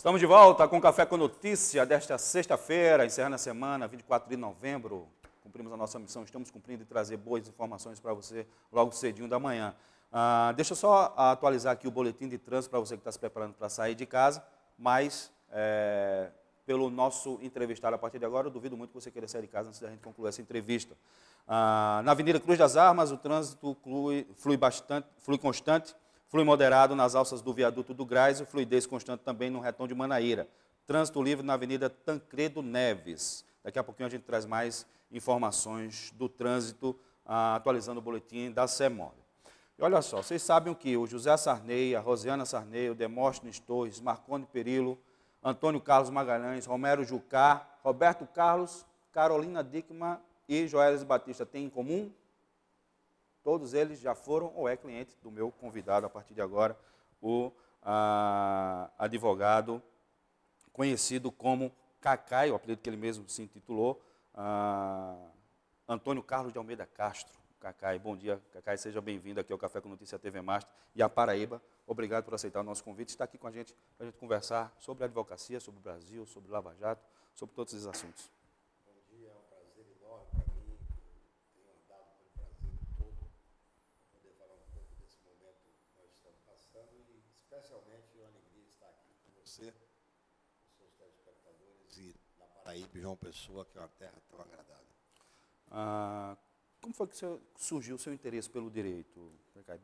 Estamos de volta com o Café com Notícia desta sexta-feira, encerrando a semana, 24 de novembro. Cumprimos a nossa missão, estamos cumprindo e trazer boas informações para você logo cedinho da manhã. Deixa eu só atualizar aqui o boletim de trânsito para você que está se preparando para sair de casa, mas pelo nosso entrevistado a partir de agora, eu duvido muito que você queira sair de casa antes da gente concluir essa entrevista. Na Avenida Cruz das Armas, o trânsito flui constante, flui moderado nas alças do viaduto do Graz e fluidez constante também no retão de Manaíra. Trânsito livre na Avenida Tancredo Neves. Daqui a pouquinho a gente traz mais informações do trânsito, atualizando o boletim da CEMOB. E olha só, vocês sabem que o José Sarney, a Rosiana Sarney, o Demóstenes Torres, Marconi Perillo, Antônio Carlos Magalhães, Romero Jucá, Roberto Carlos, Carolina Dickmann e Joelis Batista têm em comum? Todos eles já foram ou é cliente do meu convidado, a partir de agora, o advogado conhecido como Cacai, o apelido que ele mesmo se intitulou, Antônio Carlos de Almeida Castro. Cacai, bom dia, Cacai, seja bem-vindo aqui ao Café com Notícia TV Master e a Paraíba. Obrigado por aceitar o nosso convite, está aqui com a gente para a gente conversar sobre a advocacia, sobre o Brasil, sobre o Lava Jato, sobre todos esses assuntos. Bom dia, é um prazer enorme para mim, tenho andado pelo Brasil todo, poder falar um pouco desse momento que nós estamos passando e especialmente uma alegria estar aqui com você, com seus telespectadores e na Paraíba, João Pessoa, que é uma terra tão agradável. Como foi que surgiu o seu interesse pelo direito, Cacai?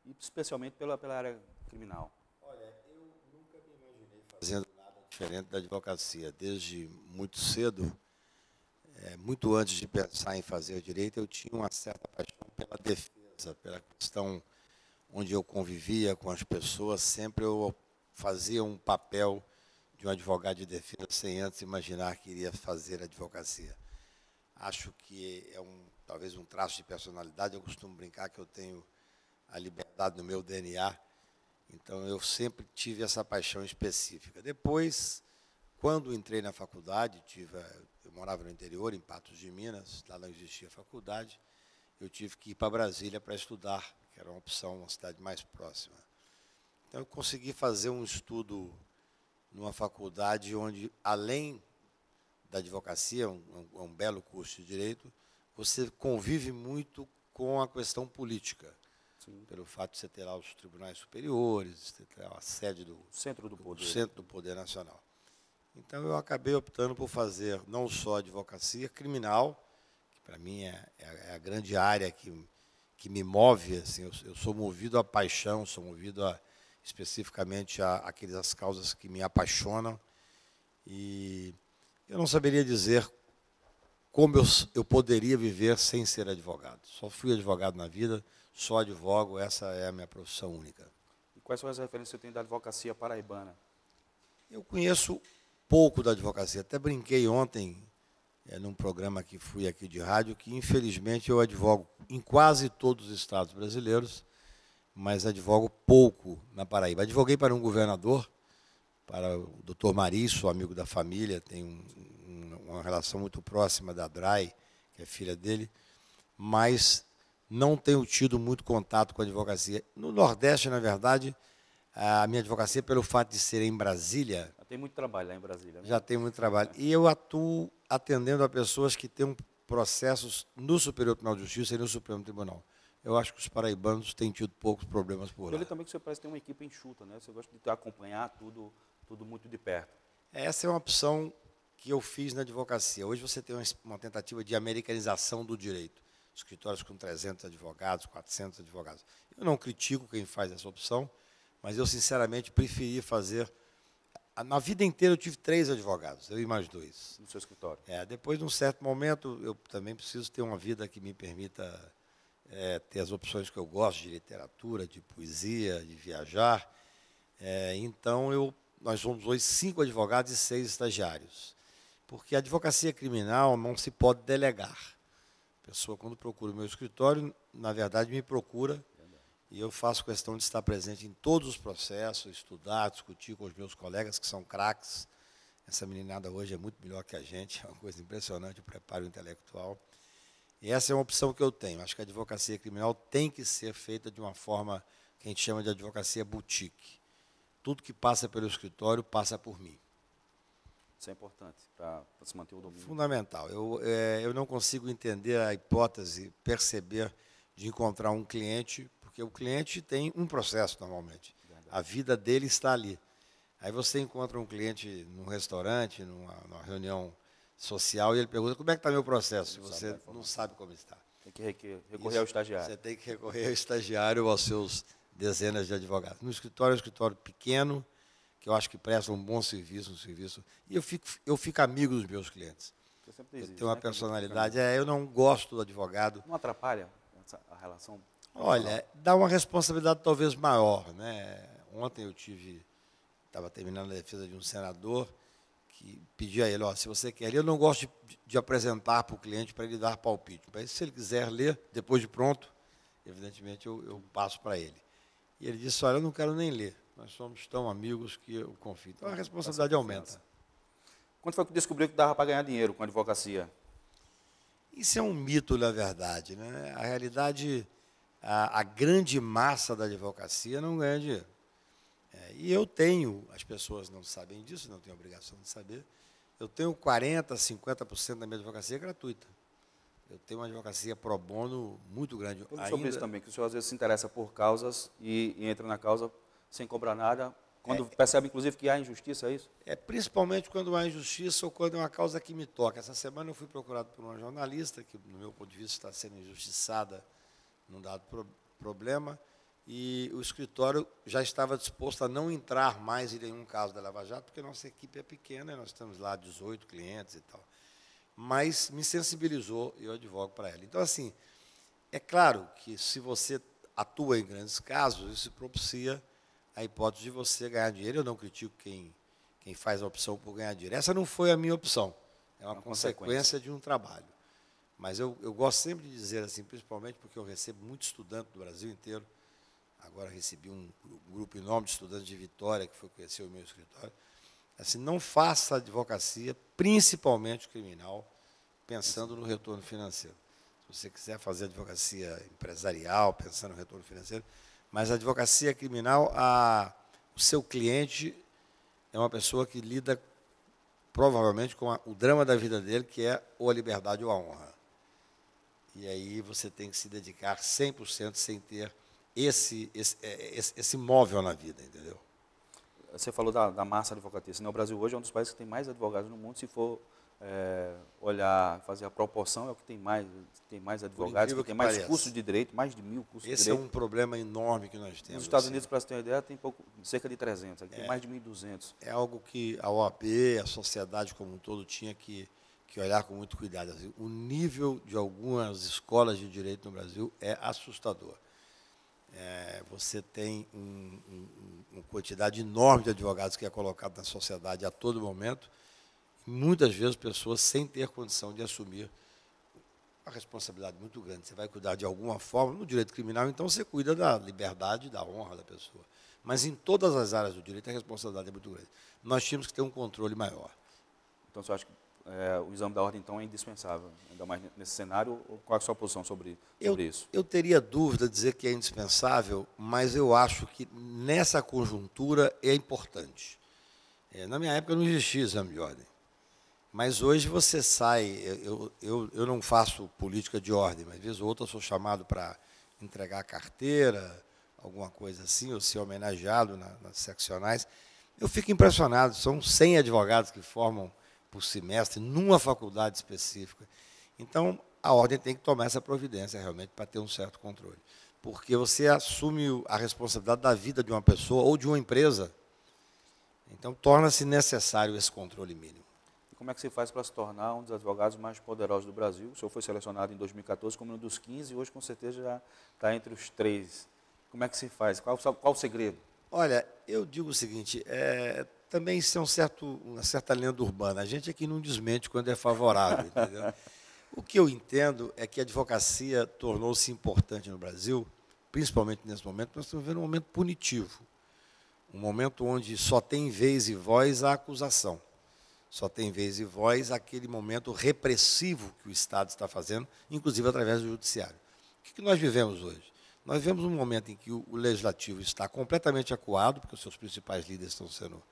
E especialmente pela área criminal? Olha, eu nunca me imaginei fazendo nada diferente da advocacia. Desde muito cedo, muito antes de pensar em fazer direito, eu tinha uma certa paixão pela defesa, pela questão onde eu convivia com as pessoas. Sempre eu fazia um papel de um advogado de defesa sem antes imaginar que iria fazer advocacia. Acho que é talvez um traço de personalidade. Eu costumo brincar que eu tenho a liberdade no meu DNA, então eu sempre tive essa paixão específica. Depois, quando entrei na faculdade, eu morava no interior, em Patos de Minas, lá não existia faculdade, eu tive que ir para Brasília para estudar, que era uma opção, uma cidade mais próxima. Então eu consegui fazer um estudo numa faculdade onde, além da advocacia, um belo curso de Direito, você convive muito com a questão política. Sim. Pelo fato de você ter lá os tribunais superiores, você ter a sede do Centro do Poder Nacional. Então, eu acabei optando por fazer não só advocacia criminal, que para mim é a grande área que me move. Assim, eu sou movido à paixão, sou movido especificamente àquelas causas que me apaixonam. E eu não saberia dizer como eu poderia viver sem ser advogado. Só fui advogado na vida, só advogo, essa é a minha profissão única. E quais são as referências que você tem da advocacia paraibana? Eu conheço pouco da advocacia. Até brinquei ontem, num programa que fui aqui de rádio, que infelizmente eu advogo em quase todos os estados brasileiros, mas advogo pouco na Paraíba. Advoguei para um governador, para o doutor Marício, amigo da família, tem uma relação muito próxima da Drai, que é filha dele, mas não tenho tido muito contato com a advocacia. No Nordeste, na verdade, a minha advocacia, pelo fato de ser em Brasília... Já tem muito trabalho lá em Brasília, né? Já tem muito trabalho. E eu atuo atendendo a pessoas que têm processos no Superior Tribunal de Justiça e no Supremo Tribunal. Eu acho que os paraibanos têm tido poucos problemas por lá. Ele também que você parece ter uma equipe enxuta, né? Você gosta de acompanhar tudo muito de perto. Essa é uma opção que eu fiz na advocacia. Hoje você tem uma tentativa de americanização do direito. Escritórios com 300 advogados, 400 advogados. Eu não critico quem faz essa opção, mas eu, sinceramente, preferi fazer... Na vida inteira eu tive 3 advogados, eu e mais 2. No seu escritório? Depois, de um certo momento, eu também preciso ter uma vida que me permita ter as opções que eu gosto, de literatura, de poesia, de viajar. Então, nós somos hoje 5 advogados e 6 estagiários. Porque a advocacia criminal não se pode delegar. A pessoa, quando procura o meu escritório, na verdade, me procura, e eu faço questão de estar presente em todos os processos, estudar, discutir com os meus colegas, que são craques. Essa meninada hoje é muito melhor que a gente, é uma coisa impressionante, o preparo intelectual. E essa é uma opção que eu tenho. Acho que a advocacia criminal tem que ser feita de uma forma que a gente chama de advocacia boutique. tudo que passa pelo escritório passa por mim. Isso é importante para se manter o domínio. Fundamental. Eu não consigo entender a hipótese, perceber de encontrar um cliente, porque o cliente tem um processo normalmente. Verdade. A vida dele está ali. Aí você encontra um cliente num restaurante, numa reunião social, e ele pergunta, como é que está meu processo? Você não sabe como está. Tem que recorrer ao estagiário. Você tem que recorrer ao estagiário ou aos seus dezenas de advogados. No escritório, é um escritório pequeno, que eu acho que presta um bom serviço, e eu fico amigo dos meus clientes. Você sempre diz Eu isso, tenho uma né? personalidade, eu não gosto do advogado. Não atrapalha a relação? Olha, dá uma responsabilidade talvez maior, né? Ontem eu estava terminando a defesa de um senador que pedi a ele, se você quer ler, eu não gosto de apresentar para o cliente para ele dar palpite. Mas se ele quiser ler, depois de pronto, evidentemente eu passo para ele. E ele disse, olha, eu não quero nem ler, nós somos tão amigos que eu confio. Então a responsabilidade aumenta. Quando foi que descobriu que dava para ganhar dinheiro com a advocacia? Isso é um mito, na verdade, né? A realidade, a grande massa da advocacia não ganha dinheiro. E eu tenho, as pessoas não sabem disso, não têm obrigação de saber, eu tenho 40%, 50% da minha advocacia gratuita. Eu tenho uma advocacia pro bono muito grande. Sobre isso também, que o senhor às vezes se interessa por causas e entra na causa sem cobrar nada, quando percebe, inclusive, que há injustiça, é isso? Principalmente quando há injustiça ou quando é uma causa que me toca. Essa semana eu fui procurado por uma jornalista, que, no meu ponto de vista, está sendo injustiçada num dado problema, e o escritório já estava disposto a não entrar mais em nenhum caso da Lava Jato, porque nossa equipe é pequena, nós temos lá 18 clientes e tal. Mas me sensibilizou e eu advogo para ela. Então, assim, é claro que se você atua em grandes casos, isso propicia a hipótese de você ganhar dinheiro. Eu não critico quem faz a opção por ganhar dinheiro. Essa não foi a minha opção, é uma consequência de um trabalho. Mas eu gosto sempre de dizer assim, principalmente porque eu recebo muito estudante do Brasil inteiro. Agora recebi um grupo enorme de estudantes de Vitória, que foi conhecer o meu escritório. Assim, não faça advocacia, principalmente criminal, pensando no retorno financeiro. Se você quiser fazer advocacia empresarial, pensando no retorno financeiro, mas a advocacia criminal, o seu cliente é uma pessoa que lida provavelmente com o drama da vida dele, que é ou a liberdade ou a honra. E aí você tem que se dedicar 100% sem ter esse móvel na vida, entendeu? Você falou da massa advocatícia. O Brasil hoje é um dos países que tem mais advogados no mundo. Se for olhar, fazer a proporção, é o que tem mais advogados, que tem mais cursos de direito, mais de 1000 cursos de direito. Esse é um problema enorme que nós temos. Nos Estados Unidos, para você ter uma ideia, tem cerca de 300, aqui tem mais de 1.200. É algo que a OAB, a sociedade como um todo, tinha que olhar com muito cuidado. O nível de algumas escolas de direito no Brasil é assustador. Você tem uma quantidade enorme de advogados que é colocado na sociedade a todo momento, e muitas vezes pessoas sem ter condição de assumir uma responsabilidade muito grande. Você vai cuidar de alguma forma, no direito criminal, então você cuida da liberdade, da honra da pessoa. Mas em todas as áreas do direito a responsabilidade é muito grande. Nós tínhamos que ter um controle maior. Então você acha que o exame da ordem então é indispensável, ainda mais nesse cenário? Qual é a sua posição sobre isso? Eu teria dúvida de dizer que é indispensável, mas eu acho que nessa conjuntura é importante. Na minha época não existia exame de ordem, mas hoje você sai, eu não faço política de ordem, mas vez ou outra eu sou chamado para entregar carteira, alguma coisa assim, ou ser homenageado nas seccionais. Eu fico impressionado, são 100 advogados que formam por semestre, numa faculdade específica. Então, a ordem tem que tomar essa providência, realmente, para ter um certo controle. Porque você assume a responsabilidade da vida de uma pessoa ou de uma empresa. Então, torna-se necessário esse controle mínimo. E como é que se faz para se tornar um dos advogados mais poderosos do Brasil? O senhor foi selecionado em 2014 como um dos 15 e hoje, com certeza, já está entre os 3. Como é que se faz? Qual o segredo? Olha, eu digo o seguinte, também isso é uma certa lenda urbana. A gente aqui não desmente quando é favorável, entendeu? O que eu entendo é que a advocacia tornou-se importante no Brasil, principalmente nesse momento. Nós estamos vivendo um momento punitivo, um momento onde só tem vez e voz a acusação, só tem vez e voz aquele momento repressivo que o Estado está fazendo, inclusive através do judiciário. O que nós vivemos hoje? Nós vemos um momento em que o Legislativo está completamente acuado, porque os seus principais líderes estão sendo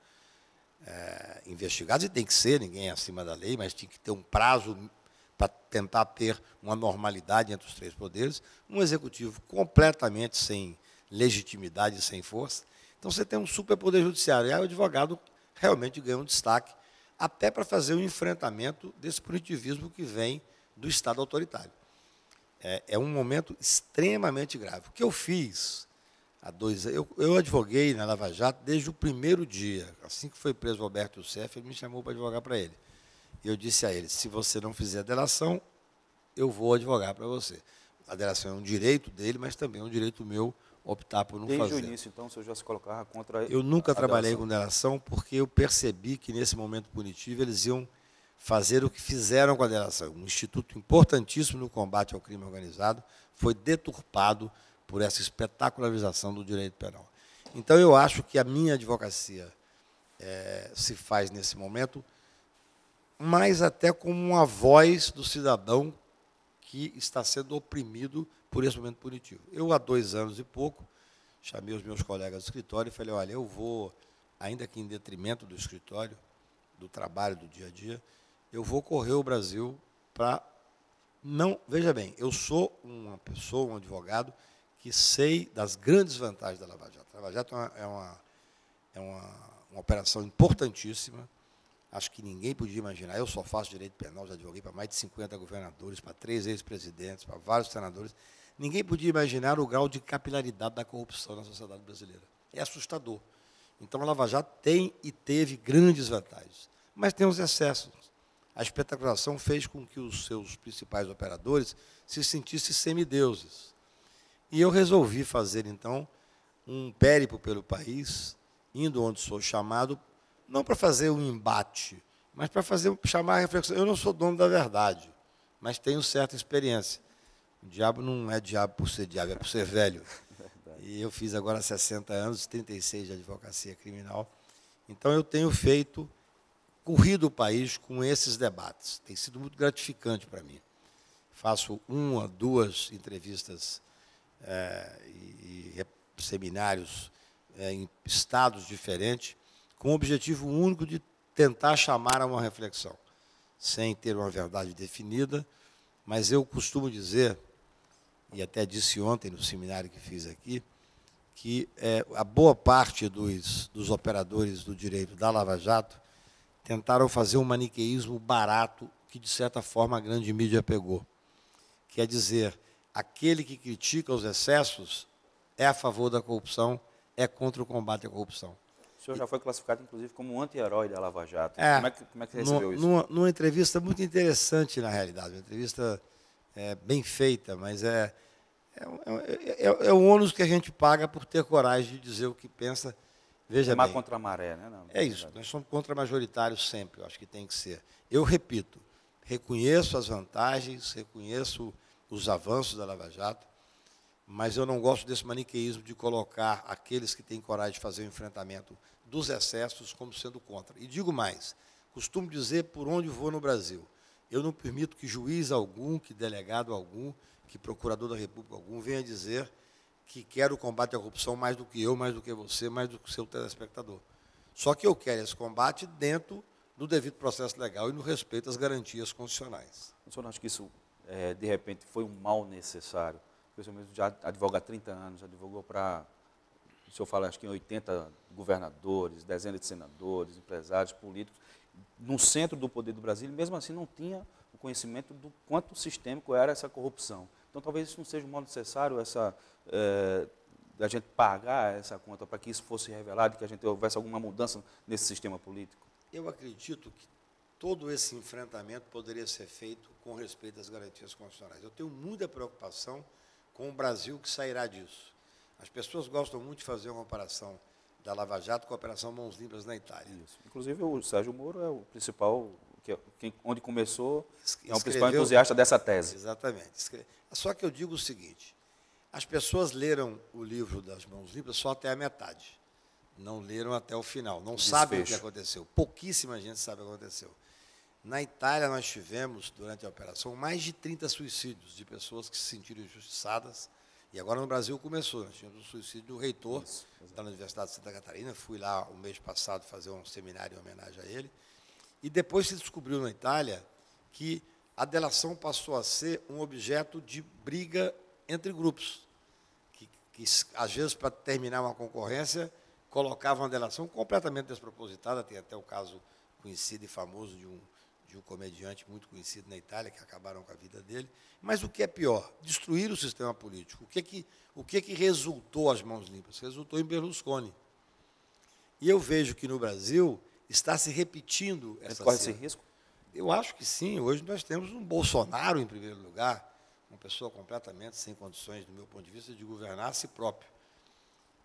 investigados, e tem que ser, ninguém é acima da lei, mas tem que ter um prazo para tentar ter uma normalidade entre os três poderes, um executivo completamente sem legitimidade e sem força. Então, você tem um superpoder judiciário, e aí o advogado realmente ganha um destaque, até para fazer o enfrentamento desse punitivismo que vem do Estado autoritário. É um momento extremamente grave. O que eu fiz há 2 anos, eu advoguei na Lava Jato desde o primeiro dia. Assim que foi preso o Roberto Youssef, ele me chamou para advogar para ele. E eu disse a ele, se você não fizer a delação, eu vou advogar para você. A delação é um direito dele, mas também é um direito meu optar por não fazer. Desde o início, então, o senhor já se colocava contra Eu nunca trabalhei delação. com delação porque eu percebi que, nesse momento punitivo, eles iam fazer o que fizeram com a delação. Um instituto importantíssimo no combate ao crime organizado foi deturpado por essa espetacularização do direito penal. Então, eu acho que a minha advocacia se faz, nesse momento, mais até como uma voz do cidadão que está sendo oprimido por esse momento punitivo. Eu, há 2 anos e pouco, chamei os meus colegas do escritório e falei, olha, eu vou, ainda que em detrimento do escritório, do trabalho, do dia a dia, eu vou correr o Brasil para não... Veja bem, eu sou uma pessoa, um advogado, que sei das grandes vantagens da Lava Jato. A Lava Jato é uma operação importantíssima, acho que ninguém podia imaginar. Eu só faço direito penal, já advoguei para mais de 50 governadores, para 3 ex-presidentes, para vários senadores. Ninguém podia imaginar o grau de capilaridade da corrupção na sociedade brasileira. É assustador. Então, a Lava Jato tem e teve grandes vantagens, mas tem os excessos. A espetacularização fez com que os seus principais operadores se sentissem semideuses. E eu resolvi fazer, então, um périplo pelo país, indo onde sou chamado, não para fazer um embate, mas para chamar a reflexão. Eu não sou dono da verdade, mas tenho certa experiência. O diabo não é diabo por ser diabo, é por ser velho. E eu fiz agora 60 anos, 36 de advocacia criminal. Então, eu tenho corrido o país com esses debates. Tem sido muito gratificante para mim. Faço 1 a 2 entrevistas e seminários em estados diferentes, com o objetivo único de tentar chamar a uma reflexão, sem ter uma verdade definida, mas eu costumo dizer, e até disse ontem no seminário que fiz aqui, que a boa parte dos operadores do direito da Lava Jato tentaram fazer um maniqueísmo barato que, de certa forma, a grande mídia pegou. Quer dizer, aquele que critica os excessos é a favor da corrupção, é contra o combate à corrupção. O senhor já foi classificado, inclusive, como um anti-herói da Lava Jato. Como é que você recebeu isso? Numa entrevista muito interessante, na realidade, uma entrevista bem feita, mas é o ônus que a gente paga por ter coragem de dizer o que pensa. Veja bem. Contra a maré, né? Não, é isso, nós somos contra-majoritários sempre, eu acho que tem que ser. Eu repito, reconheço as vantagens, reconheço os avanços da Lava Jato, mas eu não gosto desse maniqueísmo de colocar aqueles que têm coragem de fazer o enfrentamento dos excessos como sendo contra. E digo mais, costumo dizer por onde vou no Brasil, eu não permito que juiz algum, que delegado algum, que procurador da República algum venha dizer que quer o combate à corrupção mais do que eu, mais do que você, mais do que o seu telespectador. Só que eu quero esse combate dentro do devido processo legal e no respeito às garantias constitucionais. O senhor acha que isso, de repente, foi um mal necessário? O senhor mesmo já advoga há 30 anos, já advogou para, o senhor fala, acho que em 80 governadores, dezenas de senadores, empresários, políticos, no centro do poder do Brasil, e mesmo assim não tinha o conhecimento do quanto sistêmico era essa corrupção. Então, talvez isso não seja um mal necessário, da gente pagar essa conta para que isso fosse revelado, que a gente houvesse alguma mudança nesse sistema político? Eu acredito que todo esse enfrentamento poderia ser feito com respeito às garantias constitucionais. Eu tenho muita preocupação com o Brasil que sairá disso. As pessoas gostam muito de fazer uma comparação da Lava Jato com a Operação Mãos Limpas na Itália. Isso. Inclusive, o Sérgio Moro é o principal, onde começou, é o principal entusiasta dessa tese. Exatamente. Só que eu digo o seguinte, as pessoas leram o livro das Mãos Limpas só até a metade. Não leram até o final, não sabem o que aconteceu. Pouquíssima gente sabe o que aconteceu. Na Itália, nós tivemos, durante a operação, mais de 30 suicídios de pessoas que se sentiram injustiçadas E agora no Brasil começou, nós tínhamos o suicídio do reitor Isso, da Universidade de Santa Catarina, fui lá o mês passado fazer um seminário em homenagem a ele, e depois se descobriu na Itália que a delação passou a ser um objeto de briga entre grupos, que às vezes, para terminar uma concorrência, colocavam a delação completamente despropositada. Tem até o caso conhecido e famoso de um comediante muito conhecido na Itália, que acabaram com a vida dele. Mas o que é pior? Destruir o sistema político. O que resultou às mãos limpas? Resultou em Berlusconi. E eu vejo que no Brasil está se repetindo essa corre cena. esse risco? Eu acho que sim. Hoje nós temos um Bolsonaro, em primeiro lugar, uma pessoa completamente sem condições, do meu ponto de vista, de governar a si próprio.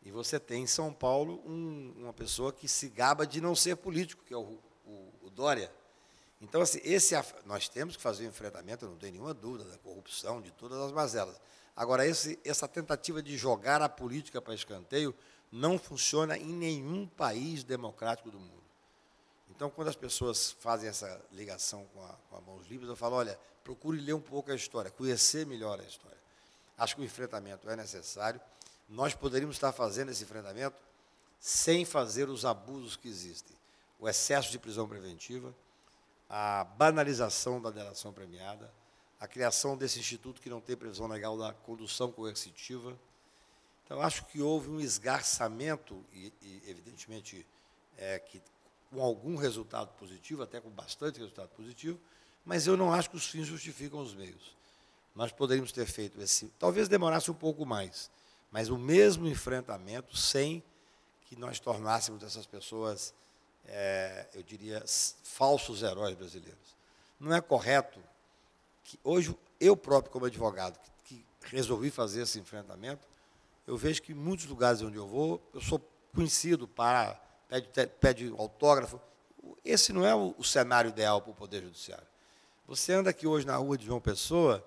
E você tem em São Paulo uma pessoa que se gaba de não ser político, que é o Dória. Então, assim, nós temos que fazer o enfrentamento, eu não tenho nenhuma dúvida, da corrupção, de todas as mazelas. Agora, essa tentativa de jogar a política para escanteio não funciona em nenhum país democrático do mundo. Então, quando as pessoas fazem essa ligação com a Mãos Limpas, eu falo, olha, procure ler um pouco a história, conhecer melhor a história. Acho que o enfrentamento é necessário. Nós poderíamos estar fazendo esse enfrentamento sem fazer os abusos que existem. O excesso de prisão preventiva, a banalização da delação premiada, a criação desse instituto que não tem previsão legal da condução coercitiva. Então, acho que houve um esgarçamento, e evidentemente, que com algum resultado positivo, até com bastante resultado positivo, mas eu não acho que os fins justificam os meios. Nós poderíamos ter feito talvez demorasse um pouco mais, mas o mesmo enfrentamento sem que nós tornássemos essas pessoas, eu diria, falsos heróis brasileiros. Não é correto que hoje, eu próprio como advogado, que resolvi fazer esse enfrentamento, eu vejo que em muitos lugares onde eu vou, eu sou conhecido pede autógrafo. Esse não é o cenário ideal para o Poder Judiciário. Você anda aqui hoje na rua de João Pessoa,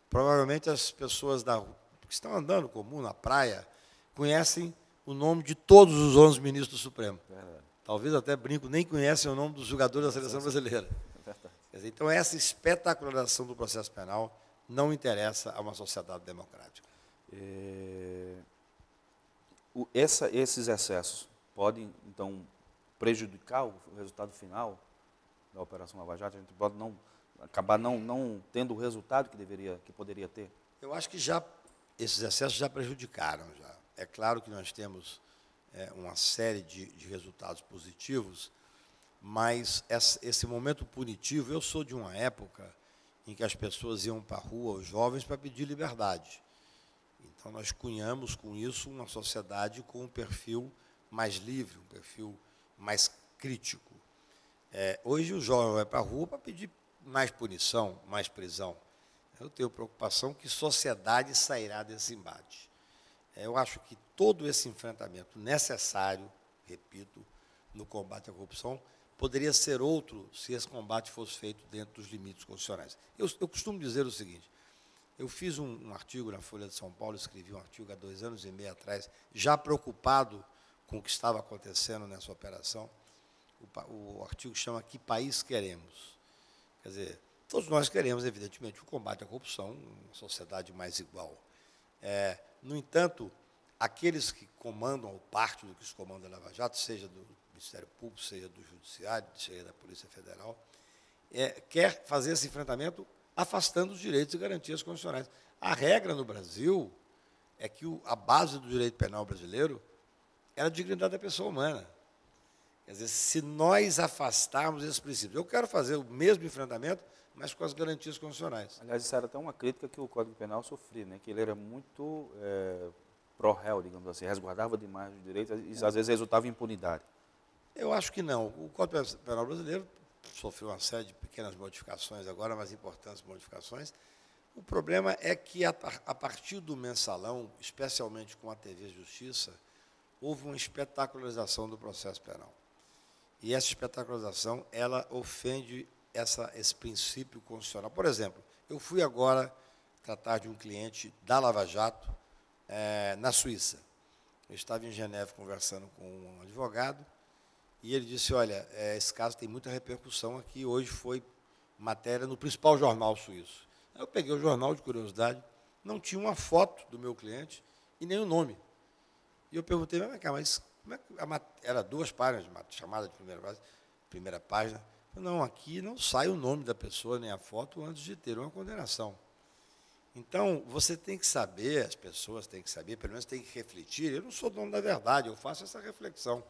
provavelmente as pessoas que estão andando comum na praia conhecem o nome de todos os 11 ministros do Supremo. Talvez até brinco, nem conhecem o nome dos jogadores da seleção brasileira. Quer dizer, então, essa espetacularização do processo penal não interessa a uma sociedade democrática. Esses excessos podem, então, prejudicar o resultado final da Operação Lava Jato? A gente pode acabar não tendo o resultado que poderia ter? Eu acho que esses excessos já prejudicaram. Já. É claro que nós temos uma série de resultados positivos, mas esse momento punitivo, eu sou de uma época em que as pessoas iam para a rua, os jovens, para pedir liberdade. Então, nós cunhamos com isso uma sociedade com um perfil mais livre, um perfil mais crítico. Hoje, o jovem vai para a rua para pedir mais punição, mais prisão. Eu tenho preocupação que sociedade sairá desse embate. Eu acho que todo esse enfrentamento necessário, repito, no combate à corrupção, poderia ser outro se esse combate fosse feito dentro dos limites constitucionais. Eu costumo dizer o seguinte, eu fiz um artigo na Folha de São Paulo, escrevi um artigo há 2 anos e meio atrás, já preocupado com o que estava acontecendo nessa operação. O artigo chama Que País Queremos? Quer dizer, todos nós queremos, evidentemente, o combate à corrupção, uma sociedade mais igual. No entanto, aqueles que comandam, ou parte do que se comanda a Lava Jato, seja do Ministério Público, seja do Judiciário, seja da Polícia Federal, quer fazer esse enfrentamento afastando os direitos e garantias constitucionais. A regra no Brasil é que a base do direito penal brasileiro era a dignidade da pessoa humana. Quer dizer, se nós afastarmos esses princípios, eu quero fazer o mesmo enfrentamento, mas com as garantias constitucionais. Aliás, isso era até uma crítica que o Código Penal sofria, né? Que ele era muito pró-réu, digamos assim, resguardava demais os direitos e às vezes resultava em impunidade. Eu acho que não. O Código Penal brasileiro sofreu uma série de pequenas modificações agora, mas importantes modificações. O problema é que, a partir do mensalão, especialmente com a TV Justiça, houve uma espetacularização do processo penal. E essa espetacularização, ela ofende esse princípio constitucional. Por exemplo, eu fui agora tratar de um cliente da Lava Jato na Suíça. Eu estava em Geneve conversando com um advogado e ele disse, olha, esse caso tem muita repercussão aqui, hoje foi matéria no principal jornal suíço. Eu peguei o jornal de curiosidade, não tinha uma foto do meu cliente e nem o nome. E eu perguntei, mas como é que era 2 páginas, chamada de primeira página. Não, aqui não sai o nome da pessoa nem a foto antes de ter uma condenação. Então, você tem que saber, as pessoas têm que saber, pelo menos têm que refletir. Eu não sou dono da verdade, eu faço essa reflexão.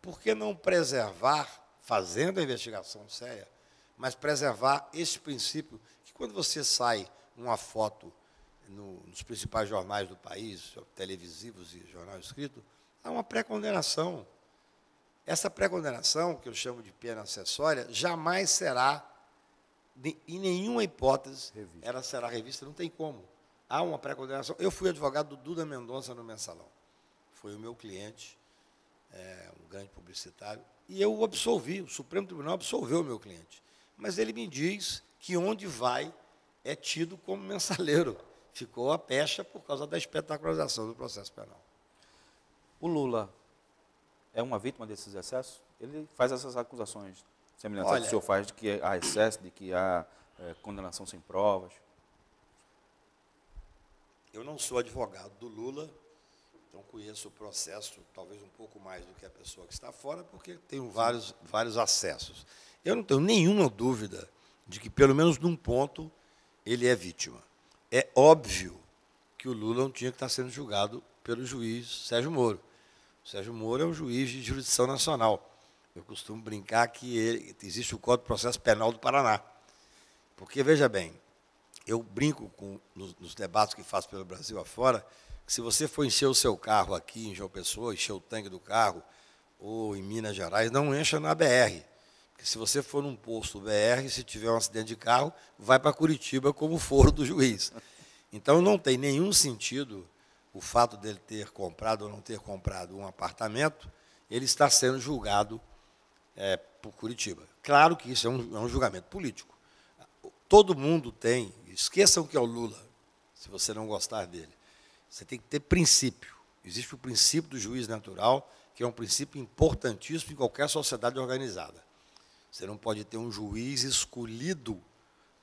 Por que não preservar, fazendo a investigação séria, mas preservar esse princípio, que quando você sai uma foto nos principais jornais do país, televisivos e jornal escrito, há uma pré-condenação. Essa pré-condenação, que eu chamo de pena acessória, jamais será, em nenhuma hipótese, ela será revista, não tem como. Há uma pré-condenação. Eu fui advogado do Duda Mendonça no Mensalão. Foi o meu cliente, um grande publicitário, e eu o absolvi, o Supremo Tribunal absolveu o meu cliente. Mas ele me diz que onde vai é tido como mensaleiro. Ficou a pecha por causa da espetacularização do processo penal. O Lula é uma vítima desses excessos? Ele faz essas acusações semelhantes ao que o senhor faz, de que há excesso, de que há condenação sem provas. Eu não sou advogado do Lula, então conheço o processo talvez um pouco mais do que a pessoa que está fora, porque tenho vários acessos. Eu não tenho nenhuma dúvida de que, pelo menos num ponto, ele é vítima. É óbvio que o Lula não tinha que estar sendo julgado pelo juiz Sérgio Moro. O Sérgio Moro é um juiz de jurisdição nacional. Eu costumo brincar que existe o Código de Processo Penal do Paraná. Porque, veja bem, eu brinco nos debates que faço pelo Brasil afora, que se você for encher o seu carro aqui em João Pessoa, encher o tanque do carro, ou em Minas Gerais, não encha na BR. Porque se você for num posto BR, se tiver um acidente de carro, vai para Curitiba como foro do juiz. Então, não tem nenhum sentido o fato dele ter comprado ou não ter comprado um apartamento, ele está sendo julgado por Curitiba. Claro que isso é um julgamento político. Todo mundo tem, esqueçam que é o Lula, se você não gostar dele. Você tem que ter princípio. Existe o princípio do juiz natural, que é um princípio importantíssimo em qualquer sociedade organizada. Você não pode ter um juiz escolhido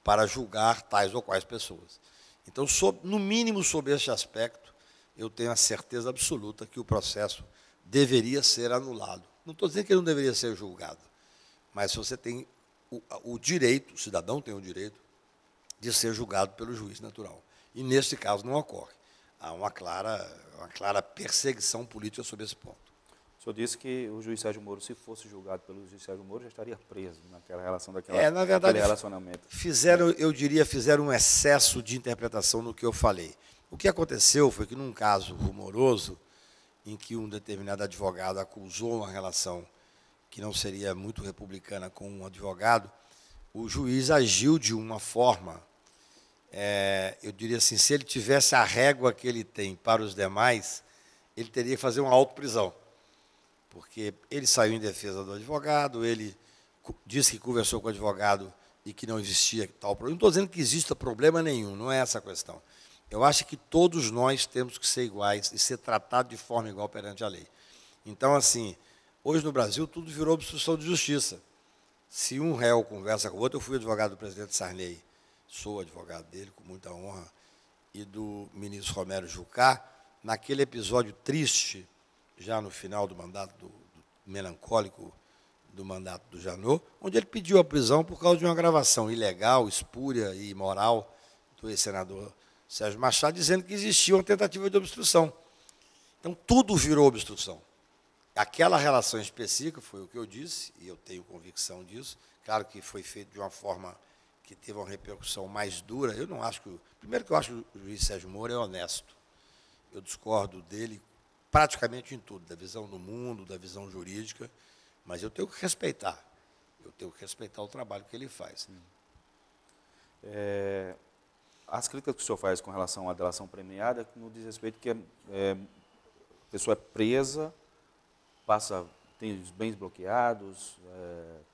para julgar tais ou quais pessoas. Então, no mínimo, sob este aspecto, eu tenho a certeza absoluta que o processo deveria ser anulado. Não estou dizendo que ele não deveria ser julgado, mas você tem o direito, o cidadão tem o direito de ser julgado pelo juiz natural. E, neste caso, não ocorre. Há uma clara perseguição política sobre esse ponto. O senhor disse que o juiz Sérgio Moro, se fosse julgado pelo juiz Sérgio Moro, já estaria preso naquela relação daquele relacionamento. Fizeram um excesso de interpretação no que eu falei. O que aconteceu foi que, num caso rumoroso, em que um determinado advogado acusou uma relação que não seria muito republicana com um advogado, o juiz agiu de uma forma, eu diria assim, se ele tivesse a régua que ele tem para os demais, ele teria que fazer uma autoprisão. Porque ele saiu em defesa do advogado, ele disse que conversou com o advogado e que não existia tal problema. Não estou dizendo que exista problema nenhum, não é essa a questão. Eu acho que todos nós temos que ser iguais e ser tratados de forma igual perante a lei. Então, assim, hoje no Brasil tudo virou obstrução de justiça. Se um réu conversa com o outro, eu fui advogado do presidente Sarney, sou advogado dele, com muita honra, e do ministro Romero Jucá, naquele episódio triste, já no final do mandato, do melancólico do mandato do Janot, onde ele pediu a prisão por causa de uma gravação ilegal, espúria e imoral do ex-senador Sérgio Machado, dizendo que existia uma tentativa de obstrução. Então, tudo virou obstrução. Aquela relação específica, foi o que eu disse, e eu tenho convicção disso, claro que foi feito de uma forma que teve uma repercussão mais dura. Eu não acho que... Primeiro que eu acho que o juiz Sérgio Moro é honesto. Eu discordo dele praticamente em tudo, da visão do mundo, da visão jurídica, mas eu tenho que respeitar. Eu tenho que respeitar o trabalho que ele faz. As críticas que o senhor faz com relação à delação premiada, no diz respeito que a pessoa é presa, tem os bens bloqueados,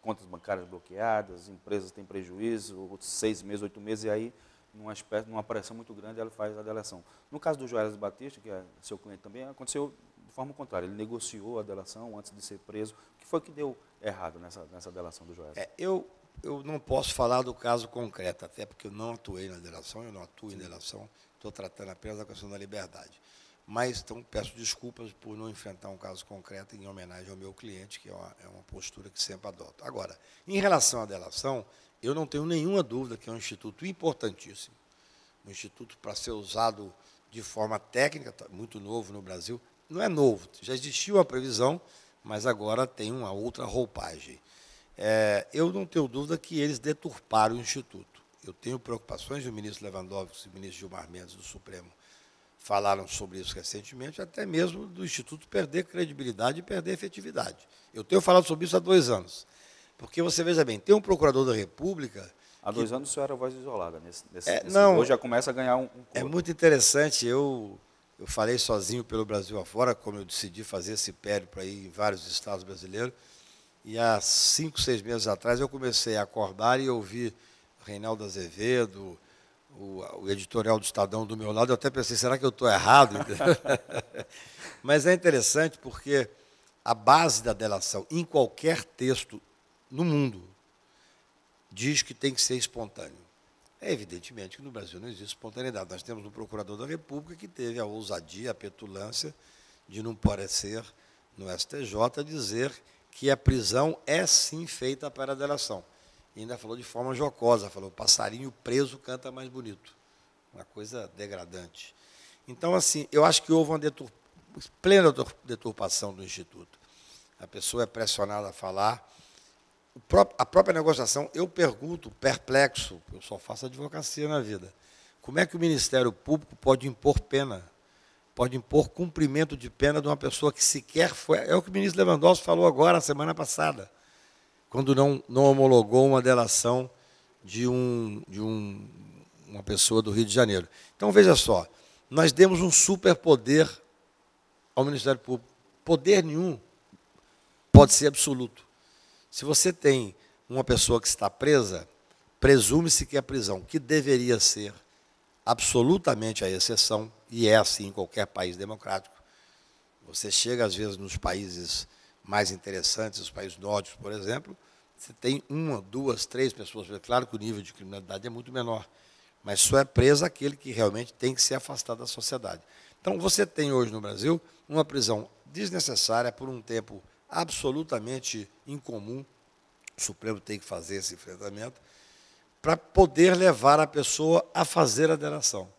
contas bancárias bloqueadas, empresas têm prejuízo, 6 meses, 8 meses, e aí, numa aparição muito grande, ela faz a delação. No caso do Joelas Batista, que é seu cliente também, aconteceu de forma contrária. Ele negociou a delação antes de ser preso. O que foi que deu errado nessa delação do Joelas? Eu não posso falar do caso concreto, até porque eu não atuei na delação, eu não atuo em delação. estou tratando apenas da questão da liberdade. Mas, então, peço desculpas por não enfrentar um caso concreto em homenagem ao meu cliente, que é uma postura que sempre adoto. Agora, em relação à delação, eu não tenho nenhuma dúvida que é um instituto importantíssimo, um instituto para ser usado de forma técnica, muito novo no Brasil. Não é novo, já existia uma previsão, mas agora tem uma outra roupagem. Eu não tenho dúvida que eles deturparam o instituto. Eu tenho preocupações, o ministro Lewandowski e o ministro Gilmar Mendes do Supremo falaram sobre isso recentemente, até mesmo do Instituto perder credibilidade e perder efetividade. Eu tenho falado sobre isso há 2 anos. Porque você veja bem, tem um procurador da República... Há 2 anos o senhor era voz isolada. Não, hoje já começa a ganhar um É muito interessante, eu falei sozinho pelo Brasil afora, como eu decidi fazer esse périplo aí em vários estados brasileiros, e há 5, 6 meses atrás eu comecei a acordar e ouvir Reinaldo Azevedo, o editorial do Estadão do meu lado, eu até pensei, será que eu estou errado? Mas é interessante porque a base da delação, em qualquer texto no mundo, diz que tem que ser espontâneo. É evidentemente que no Brasil não existe espontaneidade. Nós temos um procurador da República que teve a ousadia, a petulância de não parecer no STJ dizer que a prisão é sim feita para a delação. E ainda falou de forma jocosa, falou, passarinho preso canta mais bonito. Uma coisa degradante. Então, assim, eu acho que houve uma plena deturpação do Instituto. A pessoa é pressionada a falar. A própria negociação, eu pergunto, perplexo, eu só faço advocacia na vida, como é que o Ministério Público pode impor pena, pode impor cumprimento de pena de uma pessoa que sequer foi... É o que o ministro Lewandowski falou agora, a semana passada, quando não homologou uma delação de uma pessoa do Rio de Janeiro. Então, veja só, nós demos um superpoder ao Ministério Público. Poder nenhum pode ser absoluto. Se você tem uma pessoa que está presa, presume-se que a prisão, que deveria ser absolutamente a exceção, e é assim em qualquer país democrático, você chega, às vezes, nos países mais interessantes, os países nórdicos, por exemplo, você tem 1, 2, 3 pessoas. Claro que o nível de criminalidade é muito menor, mas só é preso aquele que realmente tem que ser afastado da sociedade. Então, você tem hoje no Brasil uma prisão desnecessária por um tempo absolutamente incomum, o Supremo tem que fazer esse enfrentamento, para poder levar a pessoa a fazer a delação.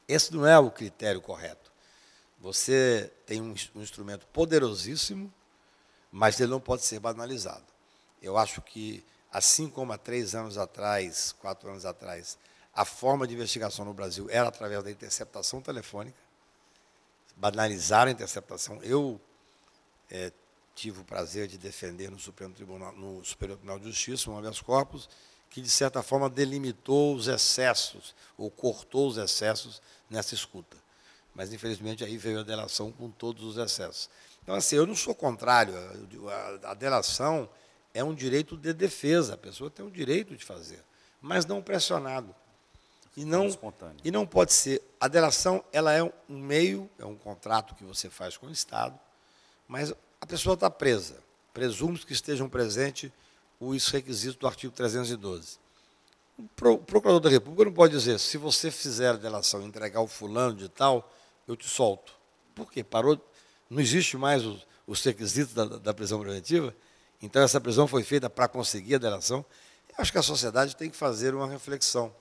Esse não é o critério correto. Você tem um instrumento poderosíssimo, mas ele não pode ser banalizado. Eu acho que, assim como há 3 anos atrás, 4 anos atrás, a forma de investigação no Brasil era através da interceptação telefônica, banalizaram a interceptação. Eu tive o prazer de defender no Superior Tribunal de Justiça um habeas corpus que, de certa forma, delimitou os excessos, ou cortou os excessos nessa escuta. Mas, infelizmente, aí veio a delação com todos os excessos. Então, assim, eu não sou contrário. A delação é um direito de defesa, a pessoa tem o direito de fazer, mas não pressionado. E não pode ser. A delação, ela é um meio, é um contrato que você faz com o Estado, mas a pessoa está presa. Presume que estejam presentes os requisitos do artigo 312. O procurador da República não pode dizer, se você fizer a delação e entregar o fulano de tal, eu te solto. Por quê? Parou, não existe mais os requisitos da prisão preventiva? Então, essa prisão foi feita para conseguir a delação? Eu acho que a sociedade tem que fazer uma reflexão.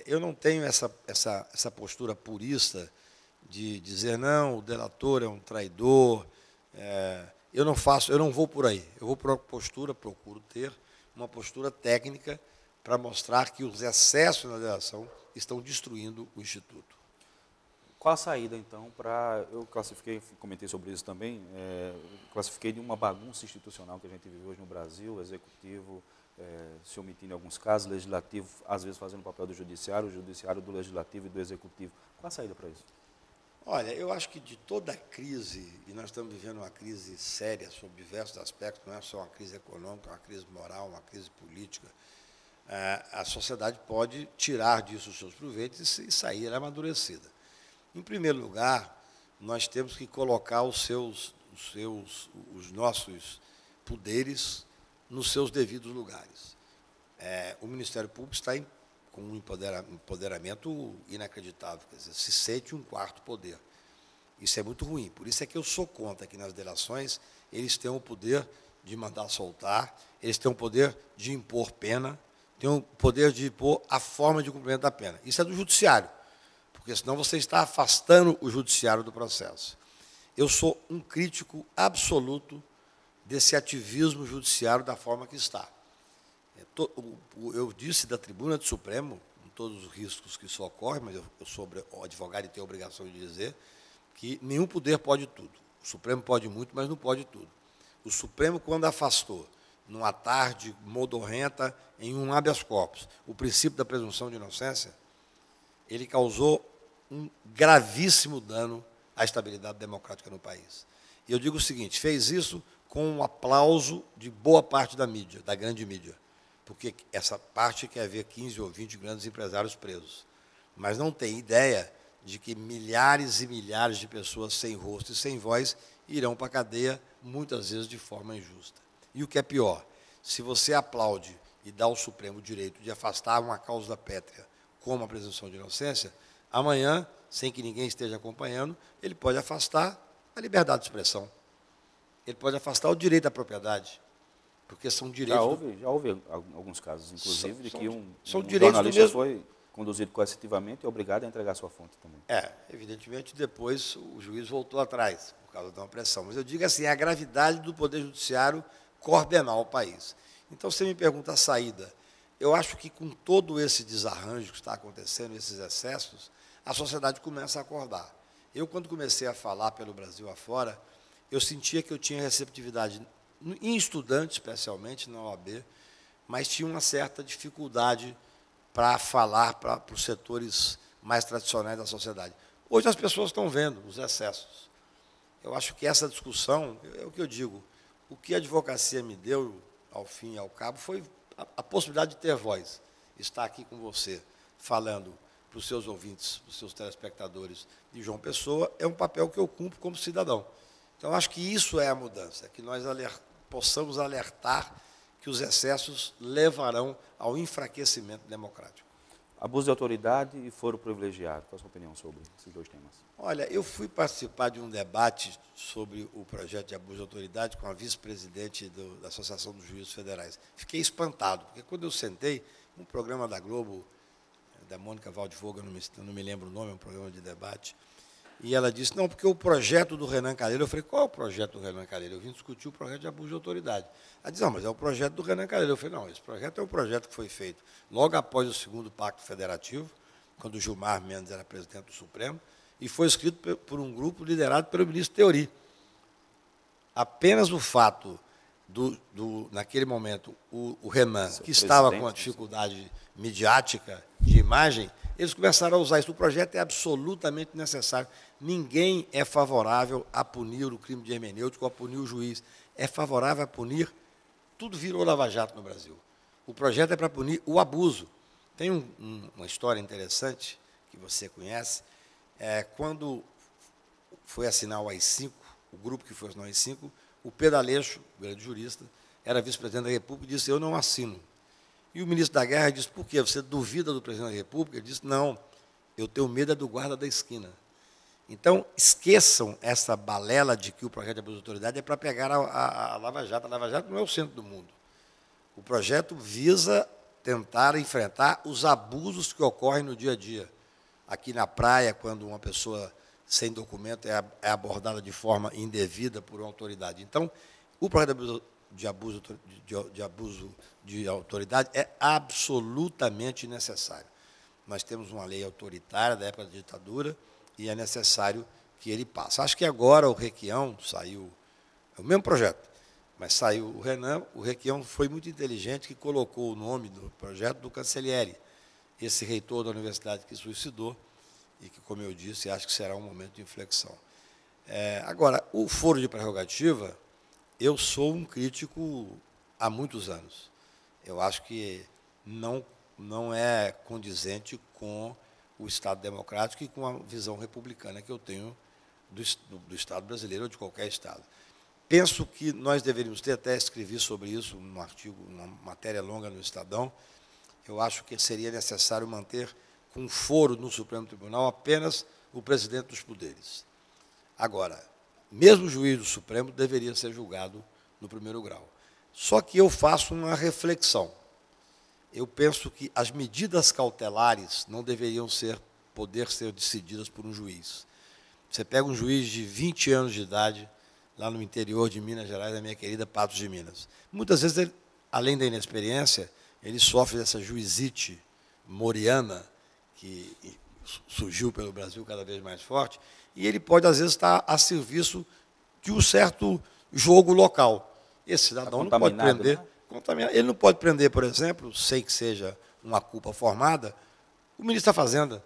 Eu não tenho essa postura purista de dizer, não, o delator é um traidor. Eu não vou por aí. Eu vou por uma postura, procuro ter uma postura técnica para mostrar que os excessos na delação estão destruindo o Instituto. Qual a saída, então, para... Eu comentei sobre isso também, classifiquei de uma bagunça institucional que a gente vive hoje no Brasil, o executivo se omitindo em alguns casos, o legislativo, às vezes, fazendo o papel do judiciário, o judiciário do legislativo e do executivo. Qual a saída para isso? Olha, eu acho que de toda a crise, e nós estamos vivendo uma crise séria sobre diversos aspectos, não é só uma crise econômica, uma crise moral, uma crise política, a sociedade pode tirar disso os seus proveitos e sair amadurecida. Em primeiro lugar, nós temos que colocar os nossos poderes nos seus devidos lugares. O Ministério Público está com um empoderamento inacreditável, quer dizer, se sente um quarto poder. Isso é muito ruim. Por isso é que eu sou contra que nas delações eles tenham o poder de mandar soltar, eles têm o poder de impor pena, têm o poder de impor a forma de cumprimento da pena. Isso é do judiciário, porque senão você está afastando o judiciário do processo. Eu sou um crítico absoluto desse ativismo judiciário da forma que está. Eu disse da tribuna do Supremo, com todos os riscos que isso ocorre, mas eu sou advogado e tenho a obrigação de dizer que nenhum poder pode tudo. O Supremo pode muito, mas não pode tudo. O Supremo, quando afastou, numa tarde modorrenta, em um habeas corpus, o princípio da presunção de inocência, ele causou um gravíssimo dano à estabilidade democrática no país. E eu digo o seguinte, fez isso com o aplauso de boa parte da mídia, da grande mídia, porque essa parte quer ver 15 ou 20 grandes empresários presos, mas não tem ideia de que milhares e milhares de pessoas sem rosto e sem voz irão para a cadeia, muitas vezes de forma injusta. E o que é pior, se você aplaude e dá ao Supremo o direito de afastar uma causa pétrea, como a presunção de inocência, amanhã, sem que ninguém esteja acompanhando, ele pode afastar a liberdade de expressão. Ele pode afastar o direito à propriedade, porque são direitos... Já houve alguns casos, inclusive, de que um jornalista foi conduzido coercitivamente e obrigado a entregar sua fonte também. Evidentemente, depois o juiz voltou atrás, por causa de uma pressão. Mas eu digo assim, a gravidade do Poder Judiciário coordenar o país. Então, você me pergunta a saída. Eu acho que, com todo esse desarranjo que está acontecendo, esses excessos, a sociedade começa a acordar. Eu, quando comecei a falar pelo Brasil afora, eu sentia que eu tinha receptividade, em estudantes, especialmente, na OAB, mas tinha uma certa dificuldade para falar para os setores mais tradicionais da sociedade. Hoje as pessoas estão vendo os excessos. Eu acho que essa discussão, é o que eu digo, o que a advocacia me deu, ao fim e ao cabo, foi a possibilidade de ter voz. Estar aqui com você, falando para os seus ouvintes, para os seus telespectadores de João Pessoa, é um papel que eu cumpro como cidadão. Então, acho que isso é a mudança, que nós possamos alertar que os excessos levarão ao enfraquecimento democrático. Abuso de autoridade e foro privilegiado. Qual a sua opinião sobre esses dois temas? Olha, eu fui participar de um debate sobre o projeto de abuso de autoridade com a vice-presidente da Associação dos Juízes Federais. Fiquei espantado, porque quando eu sentei, um programa da Globo, da Mônica Waldvogel, não me lembro o nome, é um programa de debate, e ela disse, não, porque o projeto do Renan Calheiros, eu falei, qual é o projeto do Renan Calheiros? Eu vim discutir o projeto de abuso de autoridade. Ela disse, não, mas é o projeto do Renan Calheiros. Eu falei, não, esse projeto é um projeto que foi feito logo após o segundo Pacto Federativo, quando o Gilmar Mendes era presidente do Supremo, e foi escrito por um grupo liderado pelo ministro Theory. Apenas o fato, naquele momento, o Renan, que estava com uma dificuldade midiática de imagem, eles começaram a usar isso. O projeto é absolutamente necessário. Ninguém é favorável a punir o crime de hermenêutica ou a punir o juiz. É favorável a punir... Tudo virou lava-jato no Brasil. O projeto é para punir o abuso. Tem uma história interessante, que você conhece, quando foi assinar o AI-5, o grupo que foi assinar o AI-5, o Pedro Aleixo, o grande jurista, era vice-presidente da República e disse, eu não assino. E o ministro da Guerra disse, por quê? Você duvida do presidente da República? Ele disse, não, eu tenho medo do guarda da esquina. Então, esqueçam essa balela de que o projeto de abuso de autoridade é para pegar a Lava Jato. A Lava Jato não é o centro do mundo. O projeto visa tentar enfrentar os abusos que ocorrem no dia a dia. Aqui na praia, quando uma pessoa sem documento é abordada de forma indevida por uma autoridade. Então, o projeto de abuso de autoridade é absolutamente necessário. Nós temos uma lei autoritária da época da ditadura e é necessário que ele passe. Acho que agora o Requião saiu, é o mesmo projeto, mas saiu o Renan, o Requião foi muito inteligente que colocou o nome do projeto do Cancellieri, esse reitor da universidade que suicidou e que, como eu disse, acho que será um momento de inflexão. Agora, o foro de prerrogativa, eu sou um crítico há muitos anos. Eu acho que não é condizente com o Estado democrático e com a visão republicana que eu tenho do Estado brasileiro ou de qualquer Estado. Penso que nós deveríamos ter, até escrevi sobre isso num artigo, uma matéria longa no Estadão, eu acho que seria necessário manter com foro no Supremo Tribunal apenas o presidente dos poderes. Agora, mesmo o juiz do Supremo deveria ser julgado no primeiro grau. Só que eu faço uma reflexão. Eu penso que as medidas cautelares não deveriam poder ser decididas por um juiz. Você pega um juiz de 20 anos de idade, lá no interior de Minas Gerais, da minha querida Patos de Minas. Muitas vezes, ele, além da inexperiência, ele sofre dessa juizite moriana, que surgiu pelo Brasil cada vez mais forte, e ele pode, às vezes, estar a serviço de um certo jogo local. Esse cidadão não pode prender, né? Ele não pode prender, por exemplo, sem que seja uma culpa formada, o ministro da Fazenda,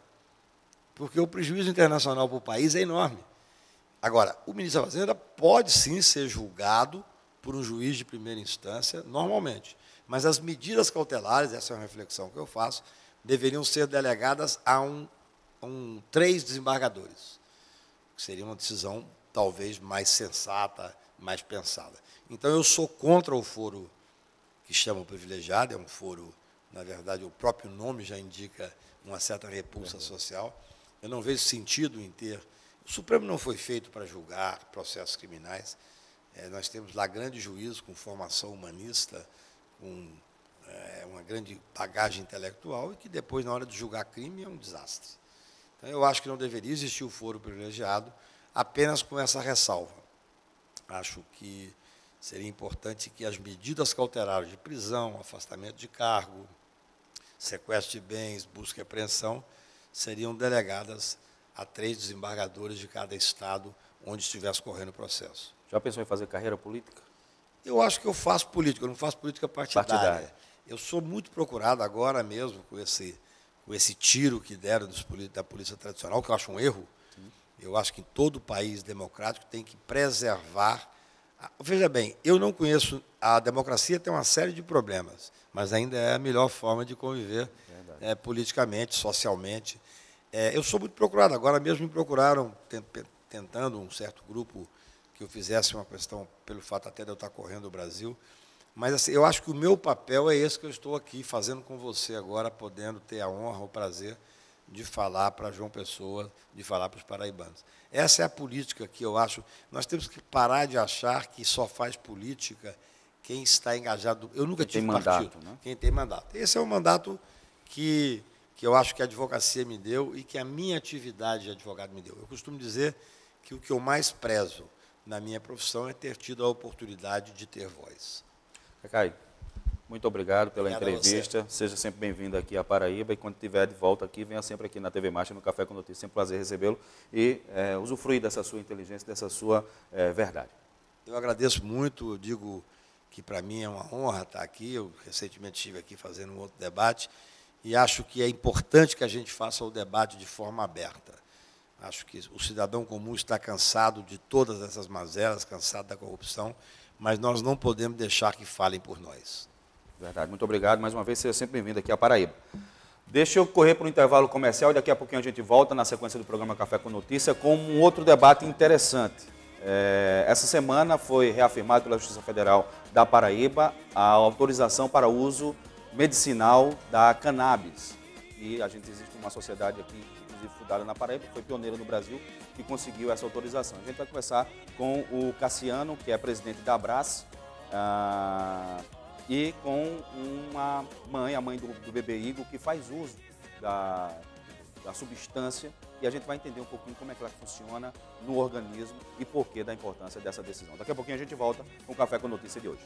porque o prejuízo internacional para o país é enorme. Agora, o ministro da Fazenda pode sim ser julgado por um juiz de primeira instância, normalmente, mas as medidas cautelares, essa é uma reflexão que eu faço, deveriam ser delegadas a três desembargadores, que seria uma decisão talvez mais sensata, mais pensada. Então, eu sou contra o foro que chamam privilegiado, é um foro, na verdade, o próprio nome já indica uma certa repulsa social. Eu não vejo sentido em ter... O Supremo não foi feito para julgar processos criminais. Nós temos lá grandes juízes com formação humanista, com uma grande bagagem intelectual, e que depois, na hora de julgar crime, é um desastre. Então, eu acho que não deveria existir o foro privilegiado, apenas com essa ressalva. Acho que seria importante que as medidas cautelares de prisão, afastamento de cargo, sequestro de bens, busca e apreensão, seriam delegadas a 3 desembargadores de cada estado onde estivesse correndo o processo. Já pensou em fazer carreira política? Eu acho que eu faço política, eu não faço política partidária. Eu sou muito procurado agora mesmo com esse tiro que deram da polícia tradicional, que eu acho um erro. Sim. Eu acho que em todo país democrático tem que preservar. Veja bem, eu não conheço... A democracia tem uma série de problemas, mas ainda é a melhor forma de conviver politicamente, socialmente. Eu sou muito procurado. Agora mesmo me procuraram, tentando um certo grupo que eu fizesse uma questão, pelo fato até de eu estar correndo o Brasil. Mas assim, eu acho que o meu papel é esse que eu estou aqui fazendo com você agora, podendo ter a honra, o prazer de falar para João Pessoa, de falar para os paraibanos. Essa é a política que eu acho... Nós temos que parar de achar que só faz política quem está engajado... Eu nunca tive partido, né? Quem tem mandato. Esse é o mandato que eu acho que a advocacia me deu e que a minha atividade de advogado me deu. Eu costumo dizer que o que eu mais prezo na minha profissão é ter tido a oportunidade de ter voz. Cacai, muito obrigado pela entrevista. Seja sempre bem-vindo aqui à Paraíba e quando estiver de volta aqui, venha sempre aqui na TV Marcha, no Café com Notícias. Sempre um prazer recebê-lo e usufruir dessa sua inteligência, dessa sua verdade. Eu agradeço muito, eu digo que para mim é uma honra estar aqui. Eu recentemente estive aqui fazendo um outro debate e acho que é importante que a gente faça o debate de forma aberta. Acho que o cidadão comum está cansado de todas essas mazelas, cansado da corrupção, mas nós não podemos deixar que falem por nós. Verdade, muito obrigado. Mais uma vez, seja sempre bem-vindo aqui à Paraíba. Deixa eu correr para o intervalo comercial e daqui a pouquinho a gente volta na sequência do programa Café com Notícia com um outro debate interessante. Essa semana foi reafirmado pela Justiça Federal da Paraíba a autorização para uso medicinal da cannabis. E a gente existe uma sociedade aqui, inclusive fundada na Paraíba, que foi pioneira no Brasil, que conseguiu essa autorização. A gente vai conversar com o Cassiano, que é presidente da Abras, e com uma mãe, a mãe do bebê Igor, que faz uso da substância, e a gente vai entender um pouquinho como é que ela funciona no organismo e porquê da importância dessa decisão. Daqui a pouquinho a gente volta com o Café com Notícia de hoje.